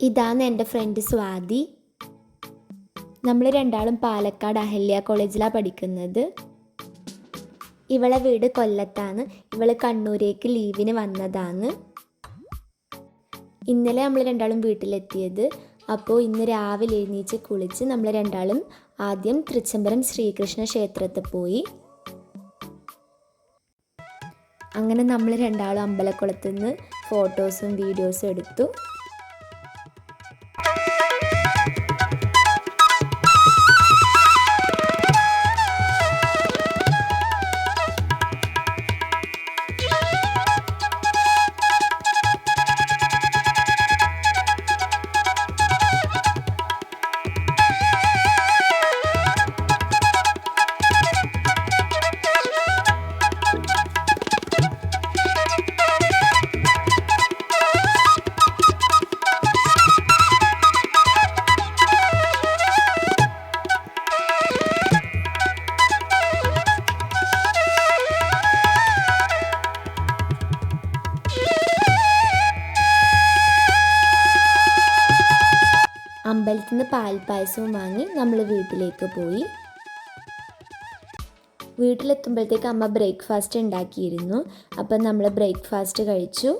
ഇതാണ് എൻ്റെ ഫ്രണ്ട് സ്വാതി. നമ്മൾ രണ്ടാളും പാലക്കാട് അഹല്യ കോളേജിലാണ് പഠിക്കുന്നത്. ഇവളെ വീട് കൊല്ലത്താണ്. ഇവൾ കണ്ണൂരേക്ക് ലീവിന് വന്നതാണ്. ഇന്നലെ നമ്മൾ രണ്ടാളും വീട്ടിലെത്തിയത്. അപ്പോൾ ഇന്ന് രാവിലെ എഴുന്നേറ്റ് കുളിച്ച് നമ്മൾ രണ്ടാളും ആദ്യം തൃച്ചംബരം ശ്രീകൃഷ്ണ ക്ഷേത്രത്തിൽ പോയി. അങ്ങനെ നമ്മൾ രണ്ടാളും അമ്പലക്കുളത്ത് നിന്ന് ഫോട്ടോസും വീഡിയോസും എടുത്തു. അമ്പലത്തിൽ നിന്ന് പാൽപ്പായസവും വാങ്ങി നമ്മൾ വീട്ടിലേക്ക് പോയി. വീട്ടിലെത്തുമ്പോഴത്തേക്ക് അമ്മ ബ്രേക്ക്ഫാസ്റ്റ് ഉണ്ടാക്കിയിരുന്നു. അപ്പം നമ്മൾ ബ്രേക്ക്ഫാസ്റ്റ് കഴിച്ചു.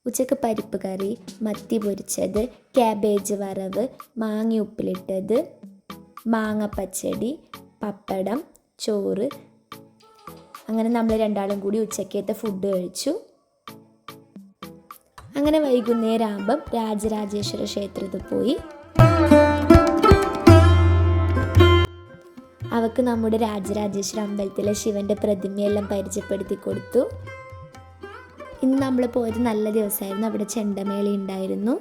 ഉച്ചക്ക് പരിപ്പ് കറി, മത്തി പൊരിച്ചത്, ക്യാബേജ് വറവ്, മാങ്ങ ഉപ്പിലിട്ടത്, മാങ്ങ പച്ചടി, പപ്പടം, ചോറ്. അങ്ങനെ നമ്മൾ രണ്ടാളും കൂടി ഉച്ചക്കത്തെ ഫുഡ് കഴിച്ചു. അങ്ങനെ വൈകുന്നേരം ആകുമ്പം രാജരാജേശ്വര ക്ഷേത്രത്തിൽ പോയി. അവൾക്ക് നമ്മുടെ രാജരാജേശ്വര അമ്പലത്തിലെ ശിവൻ്റെ പ്രതിമയെല്ലാം പരിചയപ്പെടുത്തി കൊടുത്തു. ഇന്ന് നമ്മൾ പോയത് നല്ല ദിവസമായിരുന്നു. അവിടെ ചെണ്ടമേള ഉണ്ടായിരുന്നു.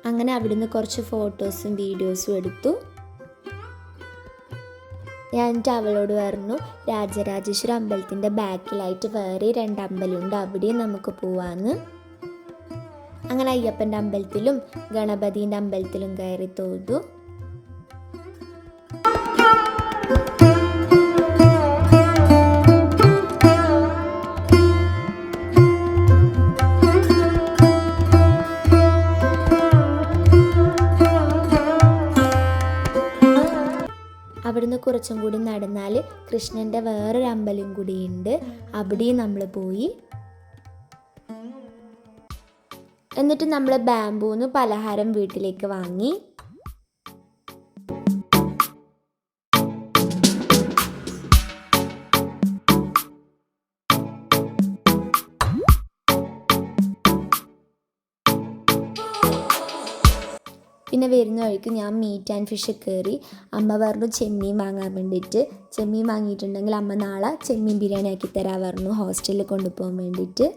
അങ്ങനെ അവിടുന്ന് കുറച്ച് ഫോട്ടോസും വീഡിയോസും എടുത്തു. ഞാൻ എന്നിട്ട് അവളോട് പറഞ്ഞു, രാജരാജേശ്വര അമ്പലത്തിൻ്റെ ബാക്കിലായിട്ട് വേറെ 2 അമ്പലമുണ്ട്, അവിടെയും നമുക്ക് പോവാന്ന്. അങ്ങനെ അയ്യപ്പൻ്റെ അമ്പലത്തിലും ഗണപതിൻ്റെ അമ്പലത്തിലും കയറി തൊഴുതു. അവിടുന്ന് കുറച്ചും കൂടി നടന്നാൽ കൃഷ്ണൻ്റെ വേറൊരു അമ്പലം കൂടിയുണ്ട്, അവിടെയും നമ്മൾ പോയി. എന്നിട്ട് നമ്മൾ ബാംബൂന്ന് പലഹാരം വീട്ടിലേക്ക് വാങ്ങി. പിന്നെ വരുന്ന വഴിക്ക് ഞാൻ മീറ്റ് ആൻഡ് ഫിഷ് കയറി. അമ്മ പറഞ്ഞു ചെമ്മീൻ വാങ്ങാൻ വേണ്ടിയിട്ട്. ചെമ്മീൻ വാങ്ങിയിട്ടുണ്ടെങ്കിൽ അമ്മ നാളെ ചെമ്മീൻ ബിരിയാണി ആക്കി തരാൻ പറഞ്ഞു ഹോസ്റ്റലിൽ കൊണ്ടുപോകാൻ വേണ്ടിയിട്ട്.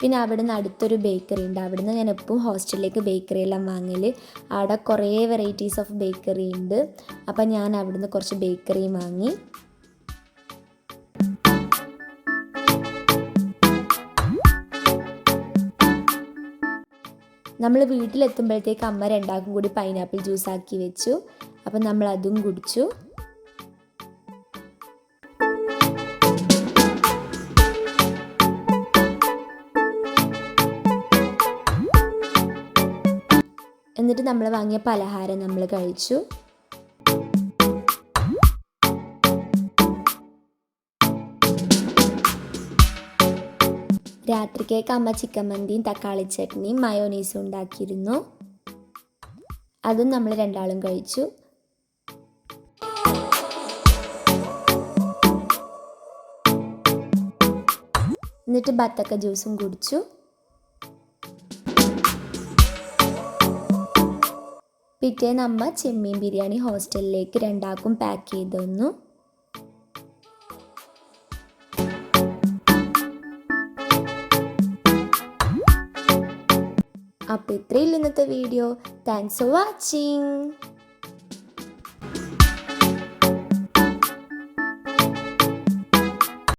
പിന്നെ അവിടെ നിന്ന് അടുത്തൊരു ബേക്കറി ഉണ്ട്. അവിടെ നിന്ന് ഞാൻ എപ്പോഴും ഹോസ്റ്റലിലേക്ക് ബേക്കറി എല്ലാം വാങ്ങൽ. അവിടെ കുറേ വെറൈറ്റീസ് ഓഫ് ബേക്കറി ഉണ്ട്. അപ്പം ഞാൻ അവിടെ നിന്ന് കുറച്ച് ബേക്കറിയും വാങ്ങി. നമ്മൾ വീട്ടിലെത്തുമ്പോഴത്തേക്ക് അമ്മ രണ്ടാൾക്കും കൂടി പൈനാപ്പിൾ ജ്യൂസ് ആക്കി വെച്ചു. അപ്പം നമ്മൾ അതും കുടിച്ചു. എന്നിട്ട് നമ്മൾ വാങ്ങിയ പലഹാരം നമ്മൾ കഴിച്ചു. രാത്രിക്കേക്ക് അമ്മ ചിക്കൻ മന്തിയും തക്കാളി ചട്നിയും മയോനീസും ഉണ്ടാക്കിയിരുന്നു. അതും നമ്മൾ രണ്ടാളും കഴിച്ചു. എന്നിട്ട് ബത്തക്ക ജ്യൂസും കുടിച്ചു. പിറ്റേന്ന് അമ്മ ചെമ്മീൻ ബിരിയാണി ഹോസ്റ്റലിലേക്ക് രണ്ടാൾക്കും പാക്ക് ചെയ്ത് തന്നു. അപ്പോൾ ഇത്രയുള്ള ഇന്നത്തെ വീഡിയോ. Thanks for watching.